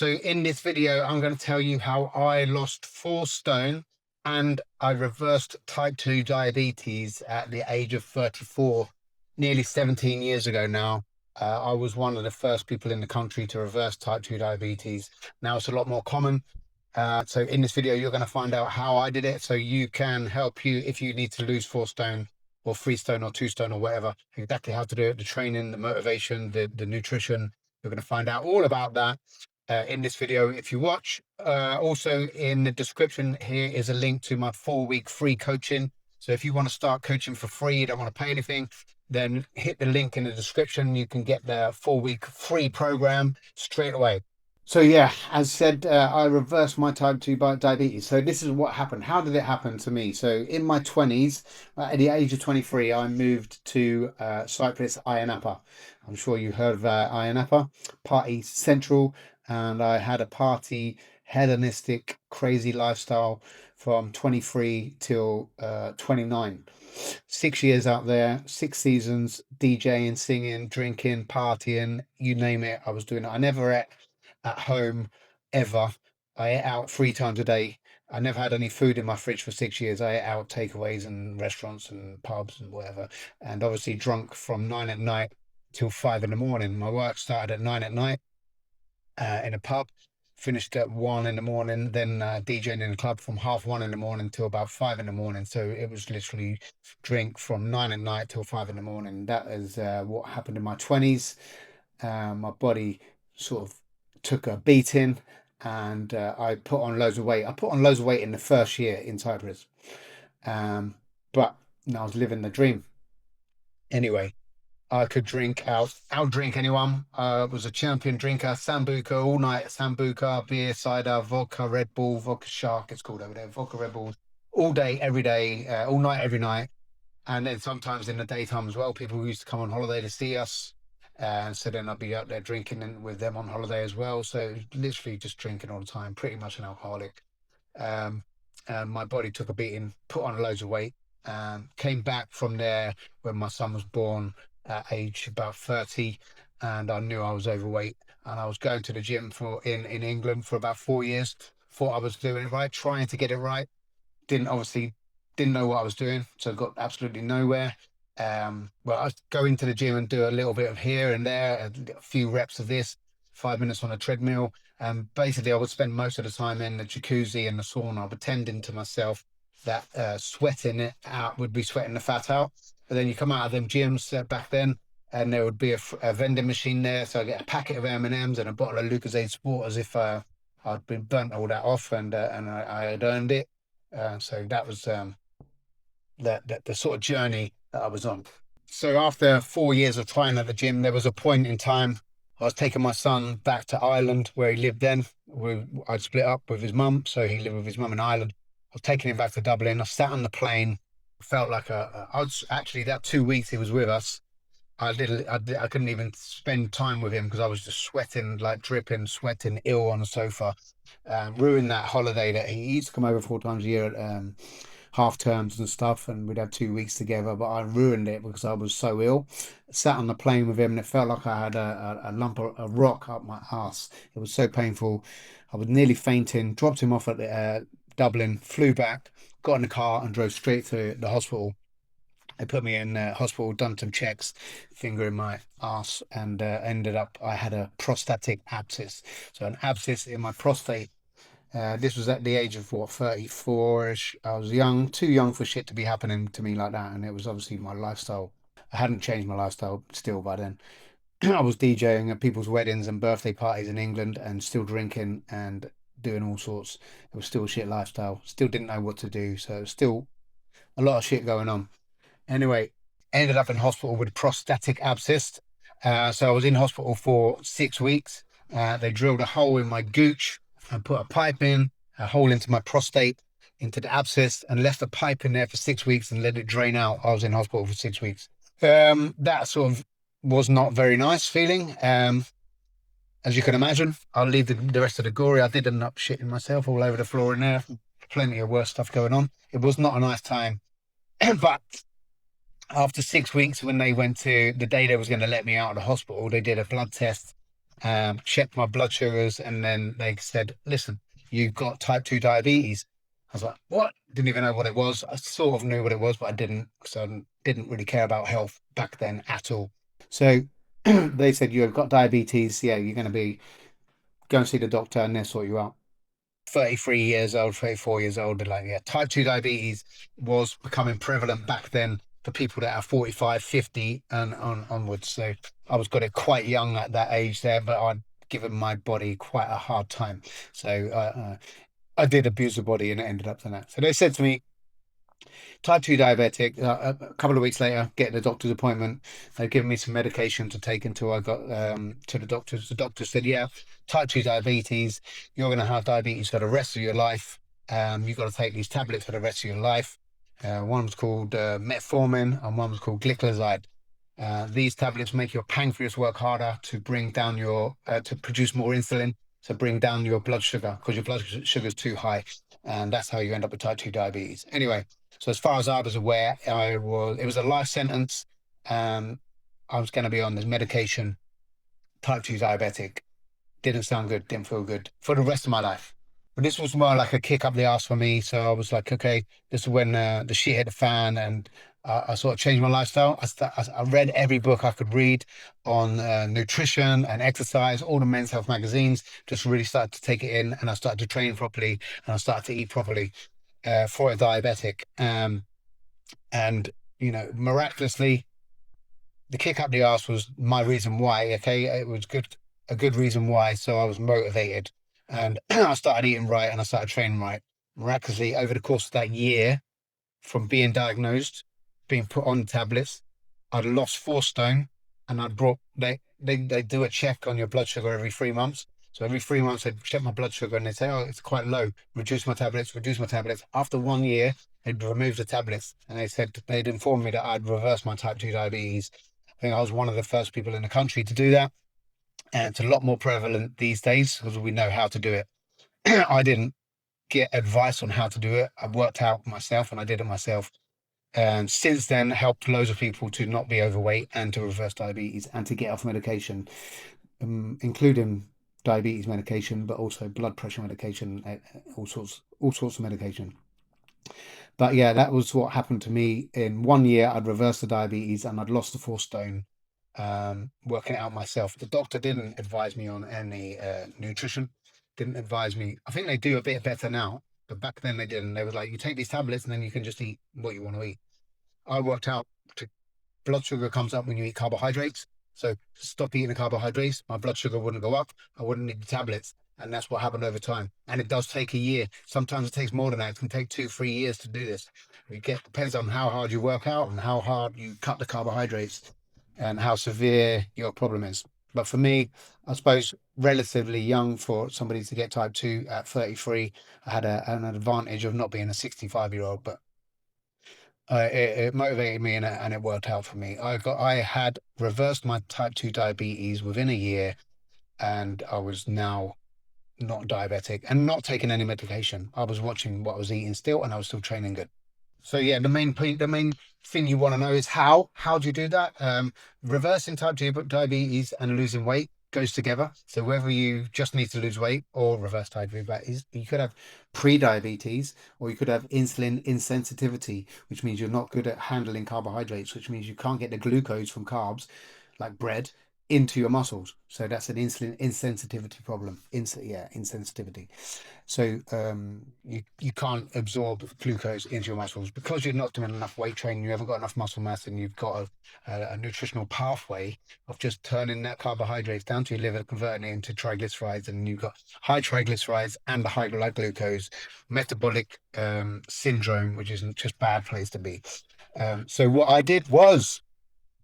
So in this video, I'm going to tell you how I lost 4 stone and I reversed type 2 diabetes at the age of 34, nearly 17 years ago now. I was one of the first people in the country to reverse type 2 diabetes. Now it's a lot more common. So in this video, you're going to find out how I did it so you can help you if you need to lose 4 stone or 3 stone or 2 stone or whatever, exactly how to do it, the training, the motivation, the nutrition. You're going to find out all about that in this video if you watch. Also in the description here is a link to my 4-week free coaching. So if you want to start coaching for free, you don't want to pay anything, then hit the link in the description. You can get the 4-week free program straight away. So yeah, as said, I reversed my type 2 diabetes. So this is what happened. How did it happen to me? So in my 20s, at the age of 23, I moved to Cyprus, Ayia Napa. I'm sure you heard of Ayia Napa, party central. And I had a party, hedonistic, crazy lifestyle from 23 till 29. 6 years out there, 6 seasons, DJing, singing, drinking, partying, you name it, I was doing it. I never ate at home ever. I ate out 3 times a day. I never had any food in my fridge for 6 years. I ate out takeaways and restaurants and pubs and whatever. And obviously drunk from 9 at night till 5 in the morning. My work started at 9 at night in a pub, finished at 1 in the morning, then DJing in a club from 1:30 in the morning till about 5 in the morning. So it was literally drink from 9 at night till 5 in the morning. That is what happened in my 20s. My body sort of took a beating and I put on loads of weight. I put on loads of weight in the first year in Cyprus. But I was living the dream. Anyway, I could outdrink anyone. I was a champion drinker, Sambuca, all night Sambuca, beer, cider, vodka, Red Bull, vodka Shark, it's called over there, vodka Red Bull, all day, every day, all night, every night. And then sometimes in the daytime as well, people used to come on holiday to see us. And so then I'd be out there drinking with them on holiday as well. So literally just drinking all the time, pretty much an alcoholic. Um, and my body took a beating, put on loads of weight, came back from there when my son was born at age about 30, and I knew I was overweight. And I was going to the gym in England for about 4 years. Thought I was doing it right, trying to get it right. Didn't know what I was doing, so got absolutely nowhere. Well, I go into the gym and do a little bit of here and there, a few reps of this, 5 minutes on a treadmill. Basically, I would spend most of the time in the jacuzzi and the sauna, pretending to myself that sweating it out would be sweating the fat out. But then you come out of them gyms back then, and there would be a vending machine there. So I get a packet of M&Ms and a bottle of Lucozade Sport, as if I'd been burnt all that off and I had earned it. So that was the sort of journey that I was on. So after 4 years of trying at the gym, there was a point in time I was taking my son back to Ireland where he lived then. I'd split up with his mum, so he lived with his mum in Ireland. I was taking him back to Dublin. I sat on the plane, felt like I was actually that 2 weeks he was with us. I couldn't even spend time with him because I was just sweating, like dripping, sweating, ill on the sofa. Ruined that holiday that he used to come over 4 times a year at half terms and stuff, and we'd have 2 weeks together. But I ruined it because I was so ill. Sat on the plane with him, and it felt like I had a lump of a rock up my ass. It was so painful. I was nearly fainting. Dropped him off at Dublin, flew back, got in the car, and drove straight to the hospital. They put me in hospital, done some checks, finger in my ass, and ended up I had a prostatic abscess. So an abscess in my prostate. This was at the age of 34-ish. I was young, too young for shit to be happening to me like that. And it was obviously my lifestyle. I hadn't changed my lifestyle still by then. I was DJing at people's weddings and birthday parties in England and still drinking and doing all sorts. It was still a shit lifestyle. Still didn't know what to do. So it was still a lot of shit going on. Anyway, ended up in hospital with prostatic abscess. So I was in hospital for 6 weeks. They drilled a hole in my gooch and put a pipe in, a hole into my prostate, into the abscess, and left a pipe in there for 6 weeks and let it drain out. I was in hospital for 6 weeks. That sort of was not very nice feeling. As you can imagine, I'll leave the rest of the gory. I did end up shitting myself all over the floor in there. Plenty of worse stuff going on. It was not a nice time. But after 6 weeks, when they went to the day they was going to let me out of the hospital, they did a blood test checked my blood sugars, and then they said, listen, you've got type 2 diabetes. I was like, what? Didn't even know what it was. I sort of knew what it was, but I didn't. So I didn't really care about health back then at all. So they said, you've got diabetes. Yeah, you're going to be go and see the doctor and they'll sort you out. 33 years old, 34 years old, like, yeah, type 2 diabetes was becoming prevalent back then for people that are 45, 50 and onwards. So I was got it quite young at that age there, but I'd given my body quite a hard time. So I did abuse the body and it ended up in that. So they said to me, type 2 diabetic. A couple of weeks later, getting a doctor's appointment. They've given me some medication to take until I got to the doctors. The doctor said, yeah, type 2 diabetes, you're going to have diabetes for the rest of your life. You've got to take these tablets for the rest of your life. One was called metformin and one was called glycoside. These tablets make your pancreas work harder to bring down to produce more insulin, to bring down your blood sugar because your blood sugar is too high. And that's how you end up with type 2 diabetes. Anyway, so as far as I was aware, it was a life sentence. I was going to be on this medication, type 2 diabetic. Didn't sound good, didn't feel good for the rest of my life. But this was more like a kick up the ass for me. So I was like, okay, this is when the shit hit the fan and I sort of changed my lifestyle. I read every book I could read on nutrition and exercise, all the men's health magazines, just really started to take it in and I started to train properly and I started to eat properly for a diabetic. And, miraculously, the kick up the arse was my reason why. Okay, it was a good reason why. So I was motivated, and I started eating right, and I started training right. Miraculously, over the course of that year, from being diagnosed, being put on tablets, I'd lost 4 stone, and I'd brought they do a check on your blood sugar every 3 months. So every 3 months, they'd check my blood sugar, and they say, "Oh, it's quite low. Reduce my tablets. Reduce my tablets." After 1 year, they'd remove the tablets, and they said they'd informed me that I'd reversed my type 2 diabetes. I think I was one of the first people in the country to do that. And it's a lot more prevalent these days because we know how to do it. I didn't get advice on how to do it. I worked out myself and I did it myself. And since then, helped loads of people to not be overweight and to reverse diabetes and to get off medication, including diabetes medication, but also blood pressure medication, all sorts of medication. But yeah, that was what happened to me. In 1 year, I'd reversed the diabetes and I'd lost the 4 stone, working it out myself. The doctor didn't advise me on any nutrition, didn't advise me. I think they do a bit better now, but back then they didn't. They was like, you take these tablets and then you can just eat what you want to eat. I worked out to blood sugar comes up when you eat carbohydrates. So stop eating the carbohydrates, my blood sugar wouldn't go up. I wouldn't need the tablets. And that's what happened over time. And it does take a year. Sometimes it takes more than that. It can take 2, 3 years to do this. Depends on how hard you work out and how hard you cut the carbohydrates and how severe your problem is. But for me, I suppose relatively young for somebody to get type 2 at 33, I had an advantage of not being a 65-year-old, but it motivated me and it worked out for me. I had reversed my type 2 diabetes within a year and I was now not diabetic and not taking any medication. I was watching what I was eating still and I was still training good. So yeah, the main thing you want to know is how do you do that? Reversing type 2 diabetes and losing weight goes together. So whether you just need to lose weight or reverse type 2 diabetes, you could have pre-diabetes or you could have insulin insensitivity, which means you're not good at handling carbohydrates, which means you can't get the glucose from carbs like bread into your muscles. So that's an insulin insensitivity problem. Insensitivity. So you can't absorb glucose into your muscles because you're not doing enough weight training. You haven't got enough muscle mass, and you've got a nutritional pathway of just turning that carbohydrates down to your liver, converting it into triglycerides, and you've got high triglycerides and the high blood glucose, metabolic syndrome, which isn't just bad place to be. So what I did was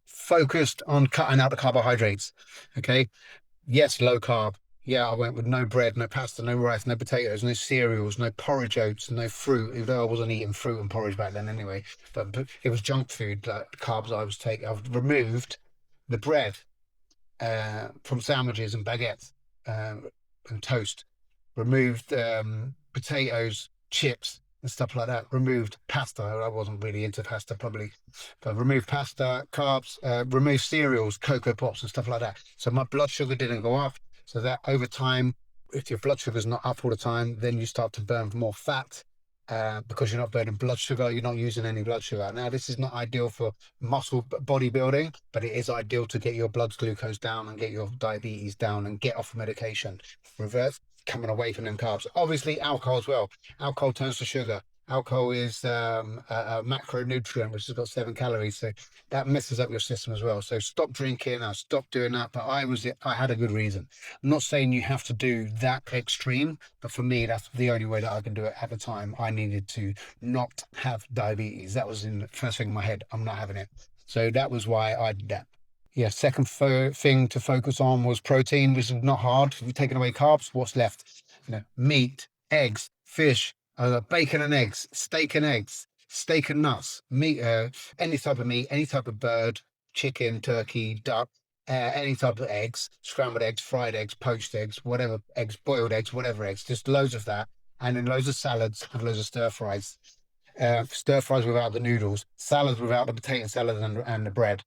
focused on cutting out the carbohydrates. Okay. Yes, low carb. Yeah, I went with no bread, no pasta, no rice, no potatoes, no cereals, no porridge oats, no fruit, even though I wasn't eating fruit and porridge back then anyway. But it was junk food, like carbs I was taking. I've removed the bread from sandwiches and baguettes and toast. Removed potatoes, chips, and stuff like that. Removed pasta. I wasn't really into pasta probably, but removed pasta, carbs, removed cereals, Cocoa Pops and stuff like that. So my blood sugar didn't go up. So that over time, if your blood sugar is not up all the time, then you start to burn more fat. Because you're not burning blood sugar, you're not using any blood sugar. Now, this is not ideal for muscle bodybuilding, but it is ideal to get your blood glucose down and get your diabetes down and get off medication. Reverse, coming away from them carbs. Obviously, alcohol as well. Alcohol turns to sugar. Alcohol is a macronutrient, which has got 7 calories. So that messes up your system as well. So stop drinking. I stopped doing that, but I had a good reason. I'm not saying you have to do that extreme, but for me, that's the only way that I can do it at the time. I needed to not have diabetes. That was in the first thing in my head. I'm not having it. So that was why I did that. Yeah, second thing to focus on was protein, which is not hard. If you've taken away carbs, what's left? Meat, eggs, fish, bacon and eggs, steak and nuts, meat, any type of meat, any type of bird, chicken, turkey, duck, any type of eggs, scrambled eggs, fried eggs, poached eggs, whatever eggs, boiled eggs, whatever eggs, just loads of that. And then loads of salads and loads of stir fries. Stir fries without the noodles, salads without the potato salad and the bread.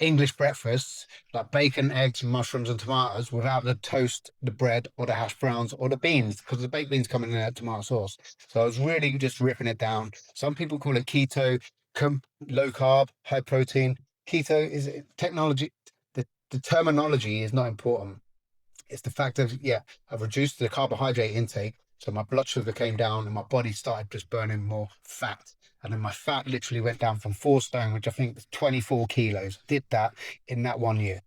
English breakfasts like bacon, eggs, mushrooms, and tomatoes without the toast, the bread, or the hash browns, or the beans, because the baked beans come in that tomato sauce. So I was really just ripping it down. Some people call it keto, low carb, high protein. Keto is technology. The terminology is not important. It's the fact of, yeah, I've reduced the carbohydrate intake. So my blood sugar came down and my body started just burning more fat. And then my fat literally went down from 4 stone, which I think was 24 kilos. Did that in that 1 year.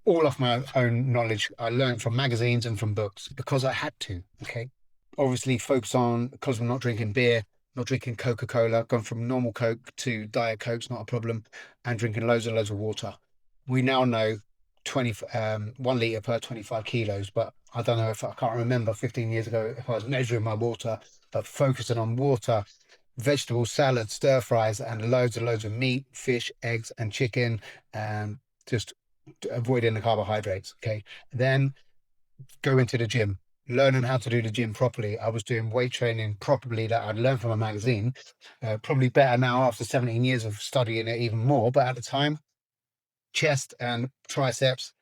All off my own knowledge. I learned from magazines and from books because I had to. Okay. Obviously, focus on, because I'm not drinking beer, not drinking Coca-Cola, gone from normal Coke to Diet Coke's not a problem, and drinking loads and loads of water. We now know 1 litre per 25 kilos, but I don't know, if I can't remember 15 years ago if I was measuring my water, but focusing on water, vegetables, salads, stir fries, and loads of meat, fish, eggs, and chicken, and just avoiding the carbohydrates. Okay. Then go into the gym, learning how to do the gym properly. I was doing weight training properly that I'd learned from a magazine, probably better now after 17 years of studying it even more. But at the time, chest and triceps,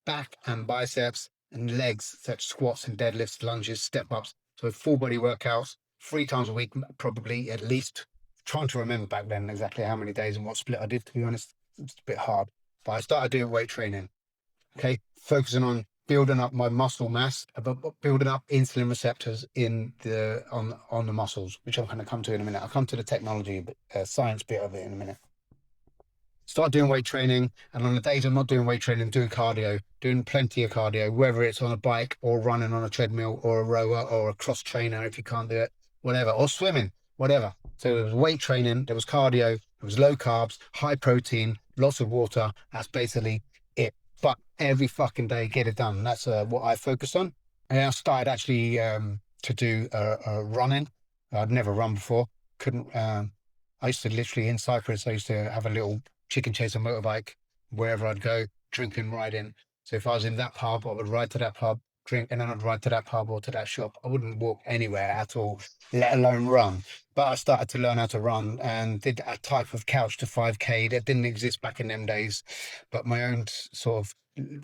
back and biceps, and legs, such squats and deadlifts, lunges, step ups. So full body workouts, 3 times a week, probably at least. Trying to remember back then exactly how many days and what split I did, to be honest. It's a bit hard. But I started doing weight training. Okay. Focusing on building up my muscle mass, building up insulin receptors on the muscles, which I'm going to come to in a minute. I'll come to the technology, science bit of it in a minute. Start doing weight training, and on the days I'm not doing weight training, doing cardio, doing plenty of cardio, whether it's on a bike or running on a treadmill or a rower or a cross trainer if you can't do it, whatever, or swimming, whatever. So there was weight training, there was cardio, there was low carbs, high protein, lots of water. That's basically it. But every fucking day, get it done. That's what I focused on. And I started actually to do running. I'd never run before. Couldn't. I used to literally, in Cyprus, I used to have a little chicken chaser motorbike wherever I'd go, drinking, riding. So if I was in that pub, I would ride to that pub, drink, and then I'd ride to that pub or to that shop. I wouldn't walk anywhere at all, let alone run. But I started to learn how to run and did a type of couch to 5K that didn't exist back in them days. But my own sort of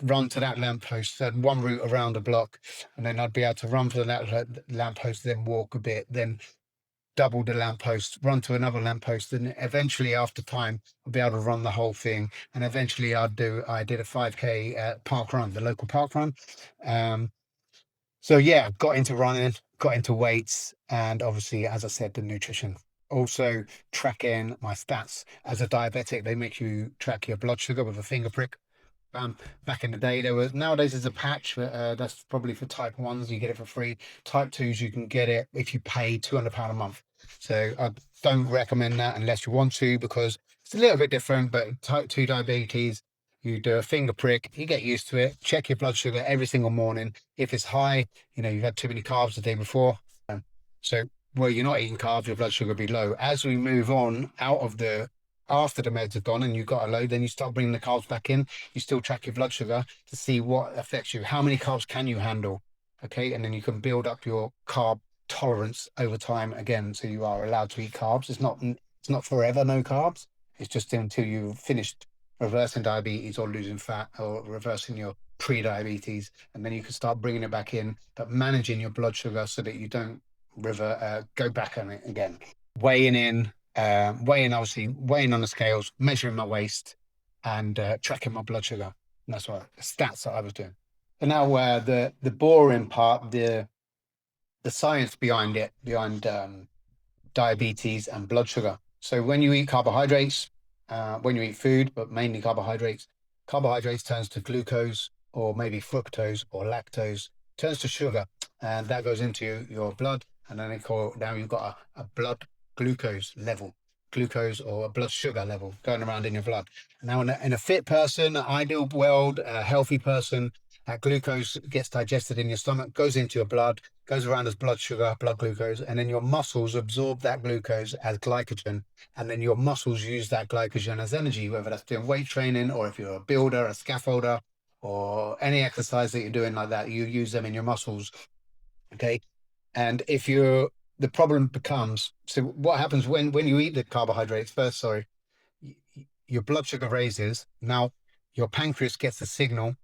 run to that lamppost, had one route around the block, and then I'd be able to run for that lamppost, then walk a bit, then double the lamppost, run to another lamppost, and eventually after time I'll be able to run the whole thing. And eventually I did a 5K park run, the local park run. So yeah, got into running, got into weights, and obviously, as I said, the nutrition. Also tracking my stats. As a diabetic, they make you track your blood sugar with a finger prick. Back in the day, nowadays there's a patch, that's probably for type 1s, you get it for free. Type 2s, you can get it if you pay £200 a month. So I don't recommend that unless you want to, because it's a little bit different. But type 2 diabetes, you do a finger prick, you get used to it, check your blood sugar every single morning. If it's high, you've had too many carbs the day before. So where you're not eating carbs, your blood sugar will be low. As we move on after the meds have gone and you've got a low, then you start bringing the carbs back in. You still track your blood sugar to see what affects you. How many carbs can you handle? Okay. And then you can build up your carb tolerance over time again. So you are allowed to eat carbs. It's not forever no carbs. It's just until you've finished reversing diabetes or losing fat or reversing your pre-diabetes, and then you can start bringing it back in, but managing your blood sugar so that you don't go back on it again. Weighing in, obviously weighing on the scales, measuring my waist, and tracking my blood sugar. And that's what stats that I was doing. And now the boring part, the science behind it, behind diabetes and blood sugar. So when you eat carbohydrates, when you eat food, but mainly carbohydrates turns to glucose or maybe fructose or lactose, turns to sugar, and that goes into your blood. And then now you've got a blood glucose level, glucose or a blood sugar level going around in your blood. Now, in a fit person, ideal world, a healthy person, that glucose gets digested in your stomach, goes into your blood, goes around as blood sugar, blood glucose, and then your muscles absorb that glucose as glycogen. And then your muscles use that glycogen as energy, whether that's doing weight training or if you're a builder, a scaffolder, or any exercise that you're doing like that, you use them in your muscles. Okay. And the problem becomes, so what happens when you eat the carbohydrates first, sorry, your blood sugar raises. Now your pancreas gets a signal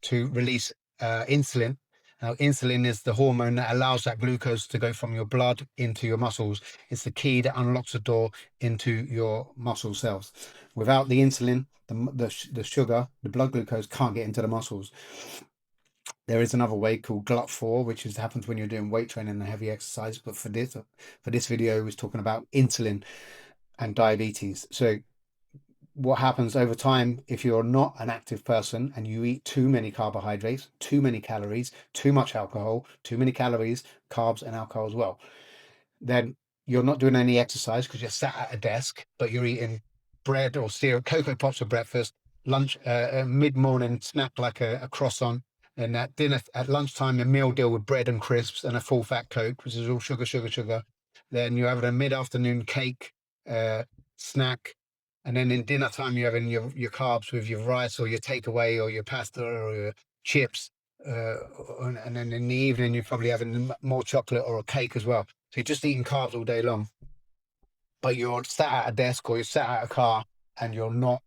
to release insulin. Now, insulin is the hormone that allows that glucose to go from your blood into your muscles. It's the key that unlocks the door into your muscle cells. Without the insulin, the sugar, the blood glucose can't get into the muscles. There is another way called GLUT4, which happens when you're doing weight training and heavy exercise. But for this video, was talking about insulin and diabetes. So what happens over time if you're not an active person and you eat too many carbohydrates, too many calories, too much alcohol, too many calories, carbs and alcohol as well, then you're not doing any exercise because you're sat at a desk, but you're eating bread or cereal, Cocoa Pops for breakfast, lunch, mid-morning snack like a croissant, and at dinner, at lunchtime, a meal deal with bread and crisps and a full fat Coke, which is all sugar, sugar, sugar. Then you're having a mid-afternoon cake, snack, and then in dinner time, you're having your carbs with your rice or your takeaway or your pasta or your chips. And then in the evening, you're probably having more chocolate or a cake as well. So you're just eating carbs all day long. But you're sat at a desk or you're sat at a car and you're not,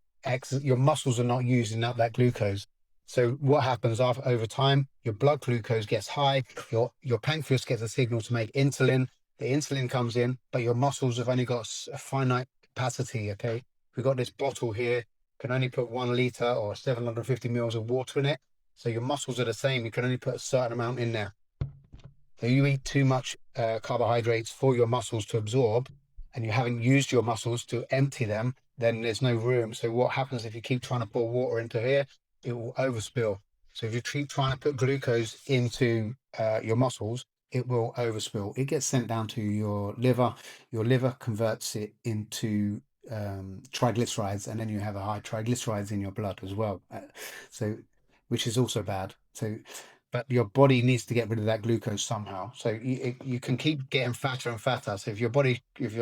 your muscles are not using up that glucose. So what happens over time, your blood glucose gets high, your pancreas gets a signal to make insulin. The insulin comes in, but your muscles have only got a finite capacity, okay? We've got this bottle here, can only put 1 liter or 750 mils of water in it. So your muscles are the same. You can only put a certain amount in there. So you eat too much carbohydrates for your muscles to absorb, and you haven't used your muscles to empty them, then there's no room. So what happens if you keep trying to pour water into here? It will overspill. So if you keep trying to put glucose into your muscles, it will overspill. It gets sent down to your liver. Your liver converts it into triglycerides, and then you have a high triglycerides in your blood as well. So, which is also bad. So, but your body needs to get rid of that glucose somehow. So you can keep getting fatter and fatter. So if your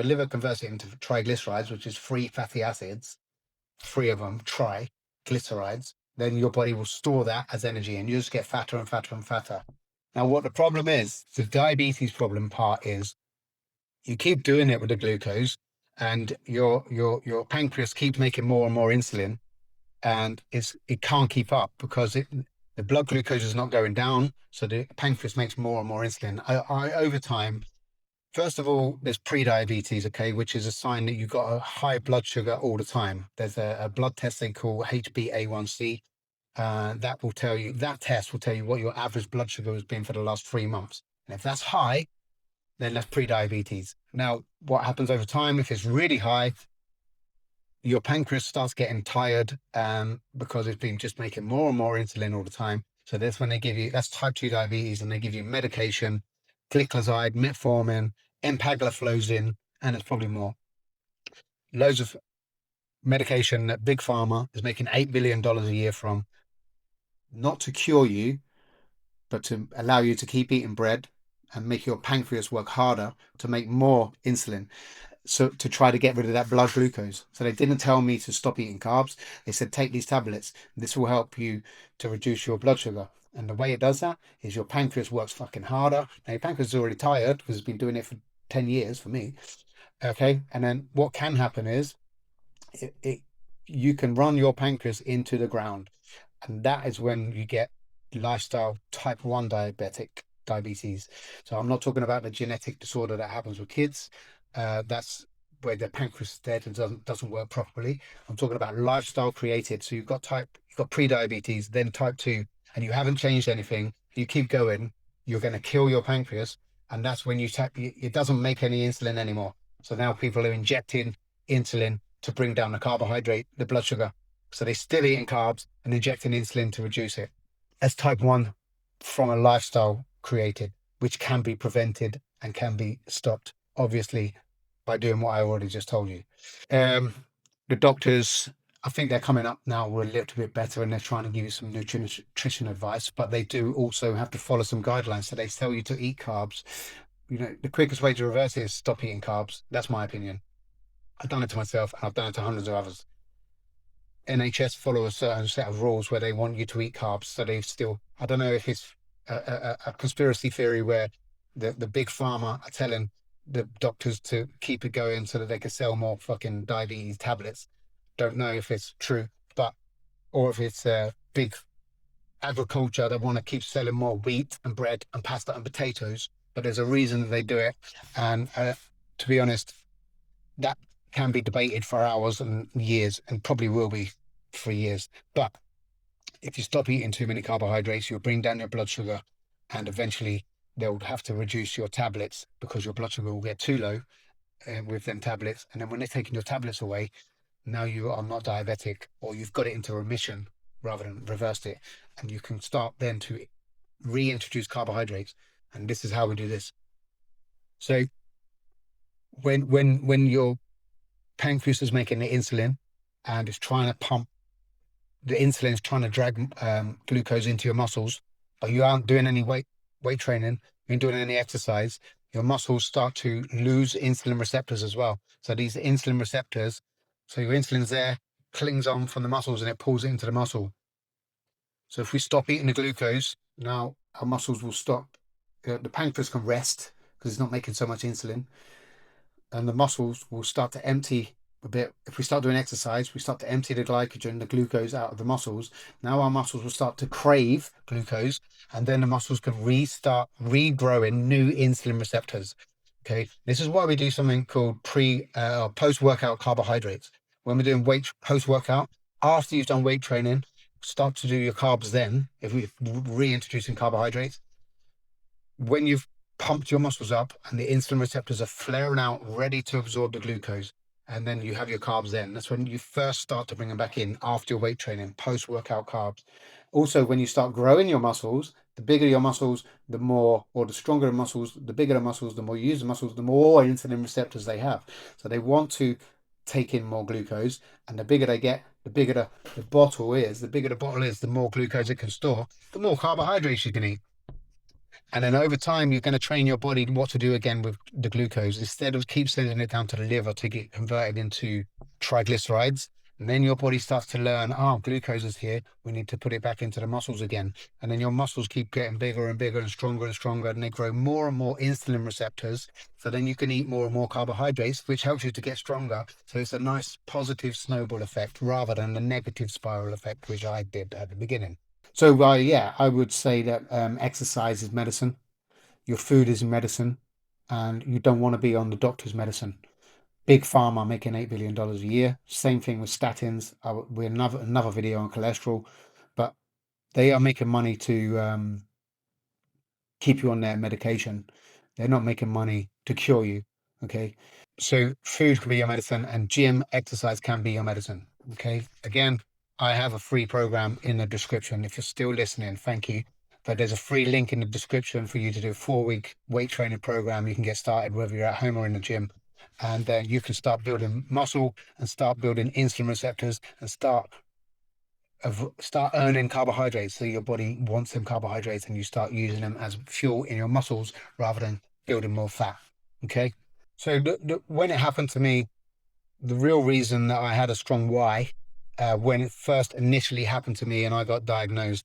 liver converts it into triglycerides, which is free fatty acids, 3 of them, triglycerides, then your body will store that as energy and you just get fatter and fatter and fatter. Now, what the problem is, the diabetes problem part is you keep doing it with the glucose and your pancreas keeps making more and more insulin, and it can't keep up because the blood glucose is not going down. So the pancreas makes more and more insulin. Over time, first of all, there's pre-diabetes, okay, which is a sign that you've got a high blood sugar all the time. There's a blood test they call HbA1c. That test will tell you what your average blood sugar has been for the last 3 months. And if that's high, then that's pre-diabetes. Now, what happens over time, if it's really high, your pancreas starts getting tired because it's been just making more and more insulin all the time. So that's when that's type 2 diabetes, and they give you medication, gliclazide, metformin, empagliflozin, and it's probably more. Loads of medication that Big Pharma is making $8 billion a year from, not to cure you, but to allow you to keep eating bread and make your pancreas work harder to make more insulin. So to try to get rid of that blood glucose. So they didn't tell me to stop eating carbs. They said, take these tablets. This will help you to reduce your blood sugar. And the way it does that is your pancreas works fucking harder. Now, your pancreas is already tired because it's been doing it for 10 years for me. Okay. And then what can happen is it you can run your pancreas into the ground. And that is when you get lifestyle type 1 diabetes. So I'm not talking about the genetic disorder that happens with kids. That's where the pancreas is dead and doesn't work properly. I'm talking about lifestyle created. So you've got pre-diabetes, then type 2, and you haven't changed anything. You keep going, you're going to kill your pancreas. And that's when it doesn't make any insulin anymore. So now people are injecting insulin to bring down the carbohydrate, the blood sugar. So they're still eating carbs and injecting insulin to reduce it. That's type 1 from a lifestyle created, which can be prevented and can be stopped, obviously, by doing what I already just told you. Um, the doctors, I think they're coming up now with a little bit better and they're trying to give you some nutrition advice, but they do also have to follow some guidelines. So they tell you to eat carbs. The quickest way to reverse it is stop eating carbs. That's my opinion. I've done it to myself and I've done it to hundreds of others. NHS follow a certain set of rules where they want you to eat carbs. So they still, I don't know if it's a conspiracy theory where the big pharma are telling the doctors to keep it going so that they can sell more fucking diabetes tablets. Don't know if it's true, but, or if it's big agriculture that want to keep selling more wheat and bread and pasta and potatoes. But there's a reason that they do it. And to be honest, that can be debated for hours and years and probably will be for years. But if you stop eating too many carbohydrates, you'll bring down your blood sugar and eventually they'll have to reduce your tablets because your blood sugar will get too low with them tablets. And then when they're taking your tablets away, now you are not diabetic or you've got it into remission rather than reversed it. And you can start then to reintroduce carbohydrates. And this is how we do this. So when your pancreas is making the insulin and it's trying to pump the insulin is trying to drag glucose into your muscles, but you aren't doing any weight training, you ain't doing any exercise, your muscles start to lose insulin receptors as well. So these insulin receptors, so your insulin's there, clings on from the muscles and it pulls it into the muscle. So if we stop eating the glucose, now our muscles will stop. The pancreas can rest because it's not making so much insulin, and the muscles will start to empty a bit. If we start doing exercise, we start to empty the glycogen, the glucose out of the muscles. Now our muscles will start to crave glucose, and then the muscles can restart regrowing new insulin receptors. Okay, this is why we do something called post-workout carbohydrates. When we're doing post-workout, after you've done weight training, start to do your carbs then, if we're reintroducing carbohydrates. When you've pumped your muscles up and the insulin receptors are flaring out, ready to absorb the glucose, and then you have your carbs then. That's when you first start to bring them back in after your weight training, post-workout carbs. Also, when you start growing your muscles, the bigger your muscles, the more, or the stronger the muscles, the bigger the muscles, the more you use the muscles, the more insulin receptors they have. So they want to take in more glucose, and the bigger they get, the bigger the bottle is, the more glucose it can store, the more carbohydrates you can eat. And then over time, you're going to train your body what to do again with the glucose. Instead of keep sending it down to the liver to get converted into triglycerides, and then your body starts to learn, oh, glucose is here. We need to put it back into the muscles again. And then your muscles keep getting bigger and bigger and stronger, and they grow more and more insulin receptors. So then you can eat more and more carbohydrates, which helps you to get stronger. So it's a nice positive snowball effect rather than the negative spiral effect, which I did at the beginning. So, yeah, I would say that exercise is medicine, your food is medicine, and you don't want to be on the doctor's medicine. Big Pharma making $8 billion a year. Same thing with statins. We're another video on cholesterol, but they are making money to keep you on their medication. They're not making money to cure you. Okay. So food can be your medicine and gym exercise can be your medicine. Okay. Again, I have a free program in the description. If you're still listening, thank you. But there's a free link in the description for you to do a 4-week weight training program. You can get started whether you're at home or in the gym. And then you can start building muscle and start building insulin receptors and start earning carbohydrates. So your body wants them carbohydrates and you start using them as fuel in your muscles rather than building more fat. Okay. So when it happened to me, the real reason that I had a strong why, when it first initially happened to me and I got diagnosed,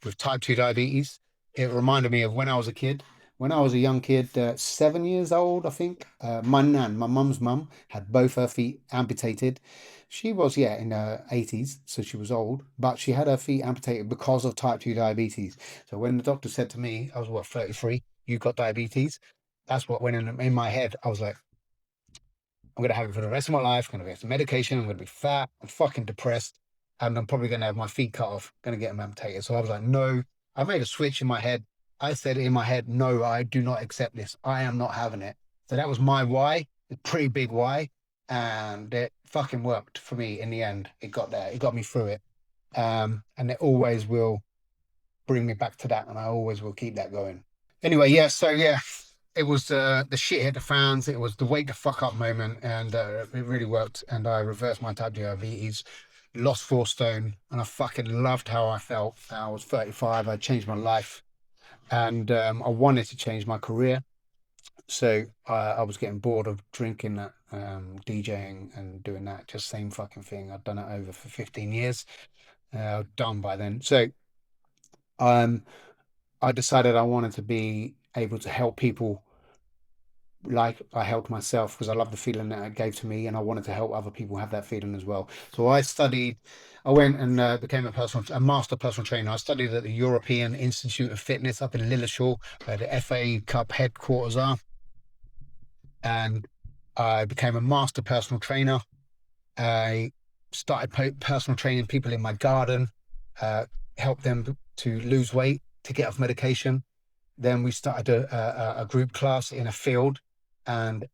with type 2 diabetes. It reminded me of when I was a kid. When I was a young kid, 7 years old, I think, my nan, my mum's mum, had both her feet amputated. She was, yeah, in her 80s, so she was old, but she had her feet amputated because of type 2 diabetes. So when the doctor said to me, I was, what, 33, you've got diabetes, that's what went in my head. I was like, I'm going to have it for the rest of my life. I'm going to get some medication. I'm going to be fat. I'm fucking depressed. And I'm probably going to have my feet cut off, going to get them amputated. So I was like, no, I made a switch in my head. I said in my head, no, I do not accept this. I am not having it. So that was my why, a pretty big why. And it fucking worked for me in the end. It got there. It got me through it. And it always will bring me back to that. And I always will keep that going. Anyway, yeah. So yeah, it was the shit hit the fans. It was the wake the fuck up moment, and it really worked. And I reversed my type 2 diabetes, lost 4 stone, and I fucking loved how I felt. I was 35. I changed my life, and I wanted to change my career. So I was getting bored of drinking, that, DJing, and doing that. Just same fucking thing. I'd done it over for 15 years. Done by then. So um, I decided I wanted to be able to help people like I helped myself, because I love the feeling that it gave to me, and I wanted to help other people have that feeling as well. So I went and became a master personal trainer. I studied at the European Institute of Fitness up in Lilleshall, where the FA Cup headquarters are, and I became a master personal trainer. I started personal training people in my garden, uh, helped them to lose weight, to get off medication. Then we started a group class in a field, and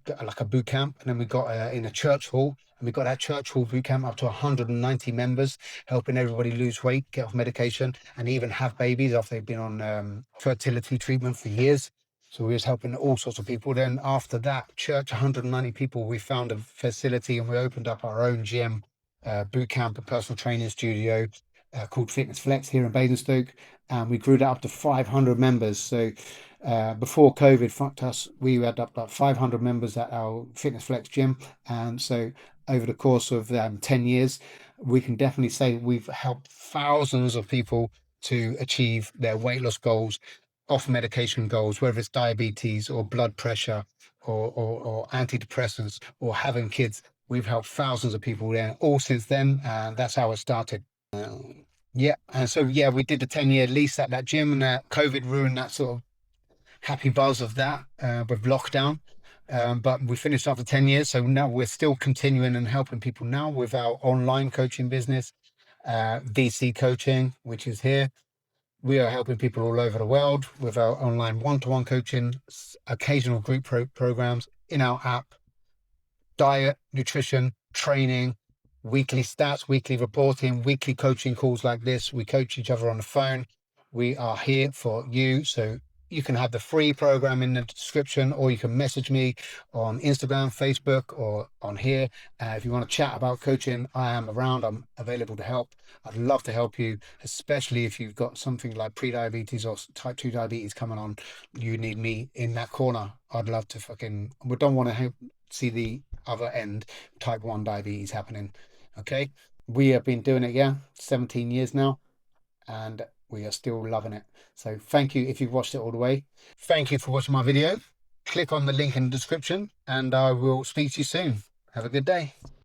like a boot camp. And then we got in a church hall, and we got that church hall boot camp up to 190 members, helping everybody lose weight, get off medication, and even have babies after they've been on fertility treatment for years. So we was helping all sorts of people. Then after that church, 190 people, we found a facility and we opened up our own gym, boot camp and personal training studio, called Fitness Flex here in Basingstoke, and we grew that up to 500 members. So before COVID fucked us, we had up like 500 members at our Fitness Flex gym, and so over the course of 10 years, we can definitely say we've helped thousands of people to achieve their weight loss goals, off medication goals, whether it's diabetes or blood pressure or antidepressants or having kids. We've helped thousands of people there all since then, and that's how it started. Yeah, and so yeah, we did a 10-year lease at that gym, and COVID ruined that sort of happy buzz of that with lockdown. But we finished after 10 years, so now we're still continuing and helping people now with our online coaching business, DC Coaching, which is here. We are helping people all over the world with our online one-to-one coaching, occasional group programs in our app, diet, nutrition, training, weekly stats, weekly reporting, weekly coaching calls like this. We coach each other on the phone. We are here for you. So you can have the free program in the description, or you can message me on Instagram, Facebook, or on here. If you want to chat about coaching, I am around. I'm available to help. I'd love to help you, especially if you've got something like pre-diabetes or type 2 diabetes coming on. You need me in that corner. I'd love to we don't want to see the other end, type 1 diabetes happening. Okay, we have been doing it, yeah, 17 years now, and we are still loving it. So thank you if you've watched it all the way. Thank you for watching my video. Click on the link in the description, and I will speak to you soon. Have a good day.